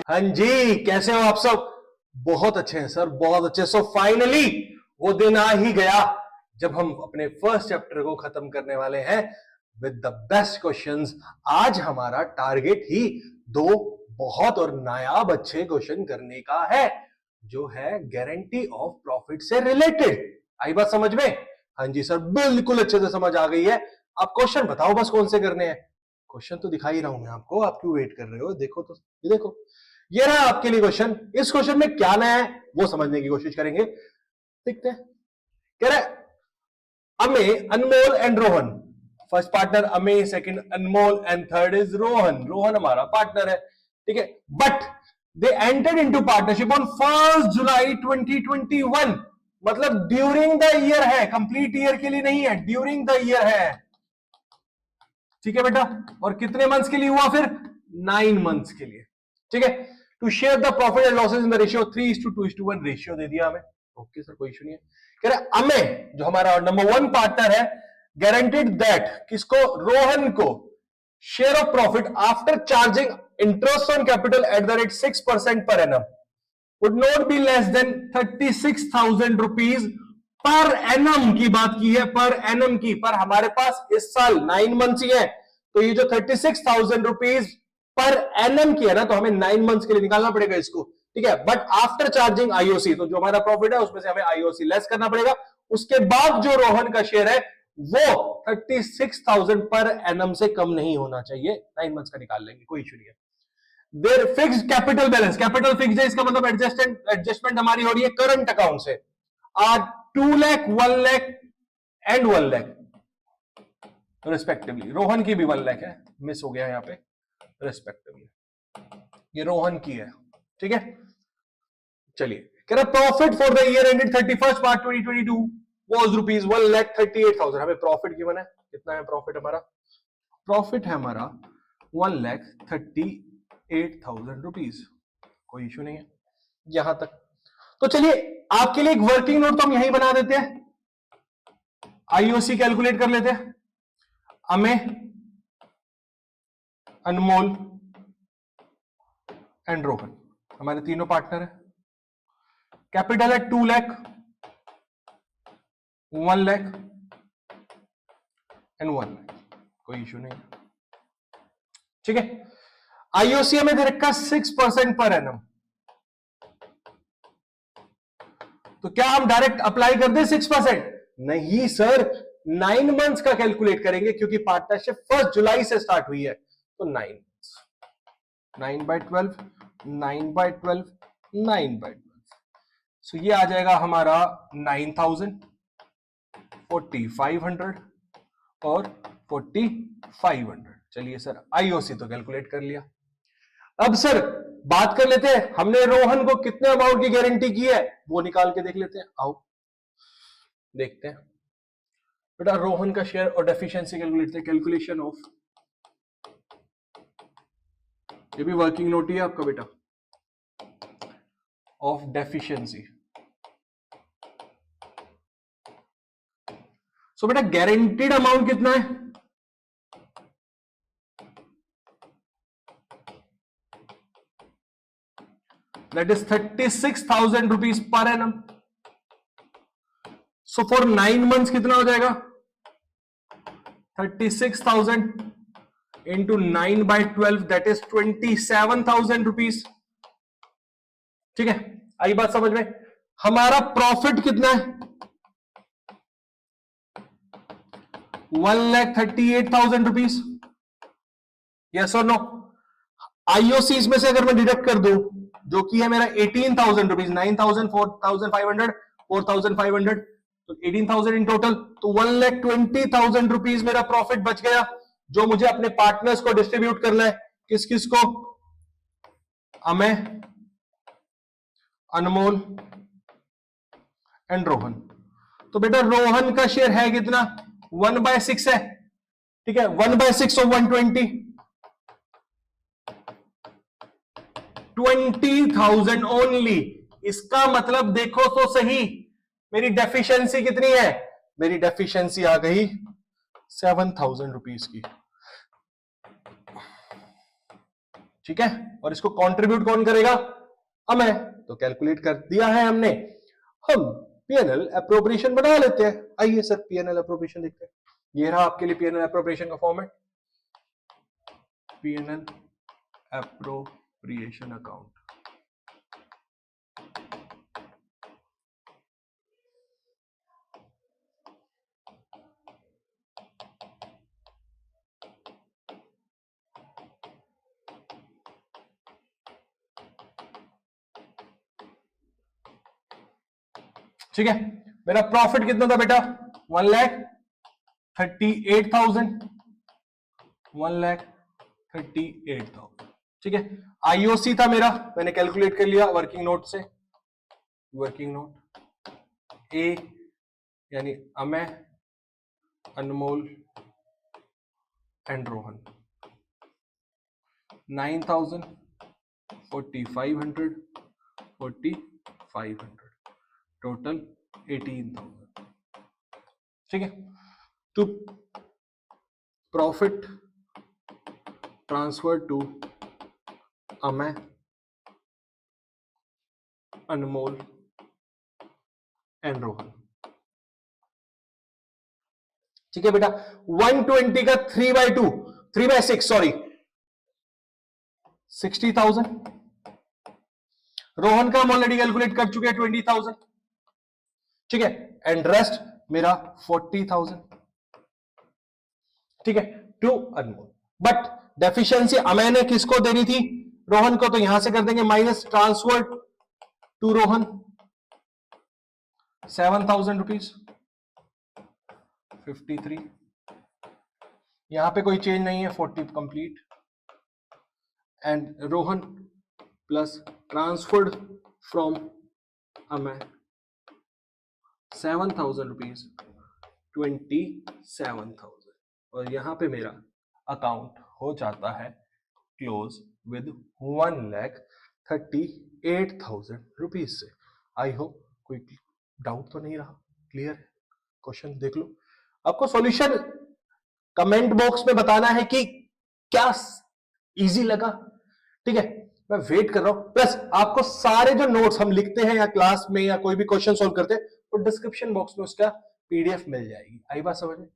हाँ जी, कैसे हो आप सब? बहुत अच्छे हैं सर, बहुत अच्छे। सो फाइनली वो दिन आ ही गया जब हम अपने फर्स्ट चैप्टर को खत्म करने वाले हैं विद द बेस्ट क्वेश्चंस। आज हमारा टारगेट ही दो बहुत और नायाब अच्छे क्वेश्चन करने का है, जो है गारंटी ऑफ प्रॉफिट से रिलेटेड। आई बात समझ में? हाँ जी सर, बिल्कुल अच्छे से समझ आ गई है। आप क्वेश्चन बताओ बस कौन से करने हैं। क्वेश्चन तो दिखा ही रहा हूं मैं आपको, आप क्यों वेट कर रहे हो? देखो तो, ये देखो, ये रहा आपके लिए क्वेश्चन। इस क्वेश्चन में क्या नया है वो समझने की कोशिश करेंगे। देखते हैं। कह रहा है अमे, अनमोल एंड रोहन। फर्स्ट पार्टनर अमे, second Anmol and third is Rohan. Rohan हमारा पार्टनर है, ठीक है। But they entered into partnership on 1 जुलाई 2021। मतलब ड्यूरिंग द ईयर है, कंप्लीट ईयर के लिए नहीं है, ड्यूरिंग द ईयर है, ठीक है बेटा। और कितने मंथ्स के लिए हुआ फिर? 9 मंथ्स के लिए, ठीक है। To share the profit and losses in the ratio 3:2:1 ratio दे दिया हमें। ओके सर, कोई इशू नहीं है। कह रहे अमे, जो हमारा नंबर 1 पार्टनर है, गारंटीड दैट किसको? रोहन को, share of profit after charging interest on capital at the rate 6% per annum would not be less than 36,000 rupees per annum की बात की है, पर एनम की। पर हमारे पास इस साल 9 मंथ्स ही है, तो ये जो 36,000 रुपीज पर एनम की है ना, तो हमें 9 मंथ्स के लिए निकालना पड़ेगा इसको, ठीक है। बट आफ्टर चार्जिंग आईओसी, तो जो हमारा प्रॉफिट है उसमें से हमें आईओसी लेस करना पड़ेगा। उसके बाद जो रोहन का शेयर है वो 36,000 पर एनम से कम नहीं होना चाहिए। 9 मंथ्स का निकाल लेंगे, कोई इशू नहीं है। There fixed capital balance, capital fixed है, इसका मतलब एडजस्टमेंट हमारी हो रही है करंट अकाउंट से। 2 लाख, 1 लाख एंड 1 लाख रिस्पेक्टिवली। रोहन की भी 1 लाख है, मिस हो गया यहां पे, रिस्पेक्टिवली ये रोहन की है, ठीक है। चलिए, कह रहा profit for the year ended 31 March 2022 was rupees 1,38,000। हमें प्रॉफिट गिवन है, कितना है प्रॉफिट हमारा? प्रॉफिट है हमारा 1,38,000 रुपीज। कोई इशू नहीं है यहां तक। तो चलिए, आपके लिए एक वर्किंग नोट तो हम यहीं बना देते हैं, आईओसी कैलकुलेट कर लेते हैं। अमे, अनमोल एंड रोहन हमारे तीनों पार्टनर है। कैपिटल है 2 लाख, 1 लाख एंड 1 लाख, कोई इशू नहीं, ठीक है। आईओसी में दे रखा 6% पर एनम, तो क्या हम डायरेक्ट अप्लाई कर दें 6%? नहीं सर, 9 मंथ्स का कैलकुलेट करेंगे, क्योंकि पार्टनरशिप 1 जुलाई से स्टार्ट हुई है। तो 9 मंथ्स, 9/12, 9/12, 9/12, सो ये आ जाएगा हमारा 9,000, 4,500 और 4,500। चलिए सर, आईओसी तो कैलकुलेट कर लिया। अब सर बात कर लेते हैं, हमने रोहन को कितने अमाउंट की गारंटी की है वो निकाल के देख लेते हैं। आओ देखते हैं बेटा, रोहन का शेयर और डेफिशिएंसी कैलकुलेट, कैलकुलेशन ऑफ, ये भी वर्किंग नोट ही है आपका बेटा, ऑफ डेफिशिएंसी। सो बेटा गारंटीड अमाउंट कितना है? That is 36,000 rupees per annum. So for 9 months कितना हो जाएगा? 36,000 इंटू 9/12, दैट इज 27,000 रुपीज, ठीक है। आई बात समझ में? हमारा प्रॉफिट कितना है? 1,38,000 रुपीज, यस और नो? आईओसी इसमें से अगर मैं डिडक्ट कर दूं, जो कि है मेरा 18,000 रुपीज, 9,000, 4,500, 4,500, तो 18,000 इन टोटल, तो 1,20,000 रुपीज मेरा प्रॉफिट बच गया, जो मुझे अपने पार्टनर्स को डिस्ट्रीब्यूट करना है। किस किस को? अमे, अनमोल एंड रोहन। तो बेटा रोहन का शेयर है कितना? 1/6 है, ठीक है। 1/6 ऑफ 120, 20,000 ओनली। इसका मतलब देखो तो सही, मेरी डेफिशिएंसी कितनी है? मेरी डेफिशिएंसी आ गई 7,000 रुपीज की, ठीक है, और इसको कंट्रीब्यूट कौन करेगा? हमें। तो कैलकुलेट कर दिया है हमने। हम पीएनएल अप्रोप्रिएशन बना लेते हैं। आइए सर पीएनएल अप्रोप्रिएशन देखते हैं। ये रहा आपके लिए पीएनएल अप्रोप्रिएशन का फॉर्मेट। PNL appropriation account. ठीक है, मेरा प्रॉफिट कितना था बेटा? 1,38,000। 1,38,000। ठीक है, आईओसी था मेरा, मैंने कैलकुलेट कर लिया वर्किंग नोट से। वर्किंग नोट ए यानी अमय, अनमोल एंड रोहन। 9,000, 4,500, 4,500, टोटल 18,000। ठीक है, तो profit transfer to Amay, Anmol and Rohan. ठीक है बेटा, 120 का 3/2, 3/6 सॉरी, 60,000। रोहन का हम ऑलरेडी कैलकुलेट कर चुके हैं 20,000। ठीक है, एंड रेस्ट मेरा 40,000। ठीक है, to Anmol. But deficiency Amay ने किसको देनी थी? रोहन को। तो यहां से कर देंगे minus transfer to Rohan 7,000 rupees 53। यहां पे कोई चेंज नहीं है, 40 complete. And Rohan plus transferred from Amay 7,000 rupees 27,000। और यहां पे मेरा अकाउंट हो जाता है क्लोज विद 1,38,000 रुपीज से। आई होप कोई डाउट तो नहीं रहा, क्लियर है? क्वेश्चन देख लो। आपको सॉल्यूशन कमेंट बॉक्स में बताना है कि क्या इजी लगा। ठीक है, मैं वेट कर रहा हूं। प्लस आपको सारे जो नोट्स हम लिखते हैं या क्लास में या कोई भी क्वेश्चन सॉल्व करते हैं, तो डिस्क्रिप्शन बॉक्स में उसका पीडीएफ मिल जाएगी। आई बात समझ में?